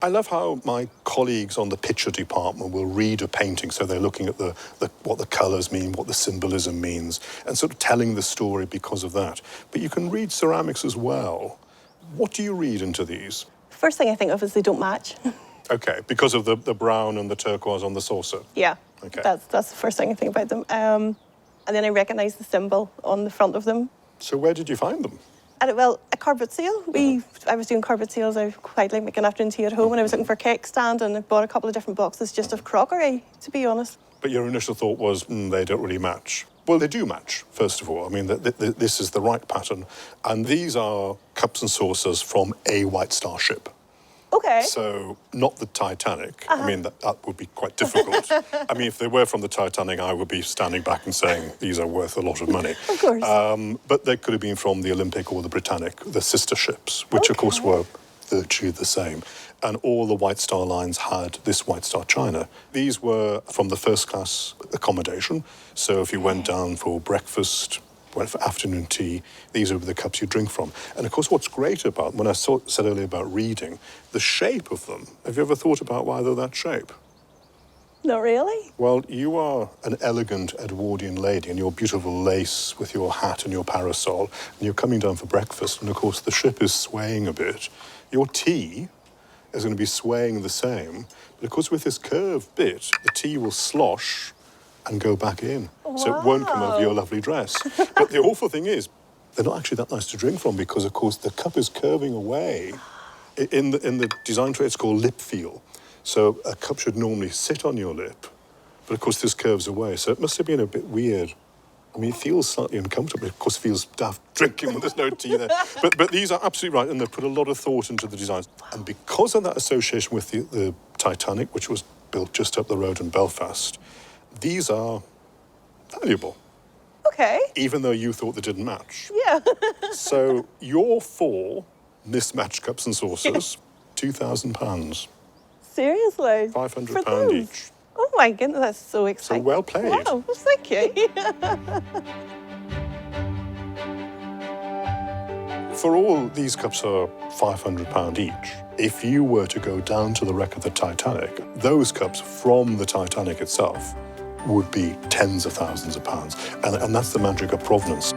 I love how my colleagues on the picture department will read a painting, so they're looking at what the colours mean, what the symbolism means, and sort of telling the story because of that. But you can read ceramics as well. What do you read into these? First thing I think of is they don't match. Okay, because of the brown and the turquoise on the saucer? Yeah, okay. That's the first thing I think about them. And then I recognise the symbol on the front of them. So where did you find them? Well, a carpet sale. I was doing carpet sales. I quite like making afternoon tea at home, and I was looking for a cake stand, and I bought a couple of different boxes just of crockery, to be honest. But your initial thought was, they don't really match. Well, they do match, first of all. I mean, this is the right pattern. And these are cups and saucers from a White Star ship. Okay. So, not the Titanic. I mean, that would be quite difficult. I mean, if they were from the Titanic, I would be standing back and saying, these are worth a lot of money. Of course. But they could have been from the Olympic or the Britannic, the sister ships, which, of course, were virtually the same. And all the White Star lines had this White Star china. These were from the first class accommodation. So if you went down for breakfast, went for afternoon tea, these are the cups you drink from. And of course, what's great about them, when I said earlier about reading, the shape of them, have you ever thought about why they're that shape? Not really. Well, you are an elegant Edwardian lady in your beautiful lace with your hat and your parasol, and you're coming down for breakfast, and of course the ship is swaying a bit. Your tea is going to be swaying the same, but of course with this curved bit, the tea will slosh and go back in. Wow. So it won't come over your lovely dress. But the awful thing is, they're not actually that nice to drink from because, of course, the cup is curving away. In the design tray, it's called lip feel. So a cup should normally sit on your lip, but of course this curves away. So it must have been a bit weird. I mean, it feels slightly uncomfortable. Of course, it feels daft drinking when there's no tea there. But these are absolutely right, and they've put a lot of thought into the designs. And because of that association with the Titanic, which was built just up the road in Belfast, these are valuable. Okay. Even though you thought they didn't match. Yeah. So your 4 mismatched cups and saucers, £2,000. Seriously? £500 each. Oh my goodness, that's so exciting. So well played. Wow, well, thank you. For all these cups are £500 each. If you were to go down to the wreck of the Titanic, those cups from the Titanic itself would be tens of thousands of pounds. And that's the magic of provenance.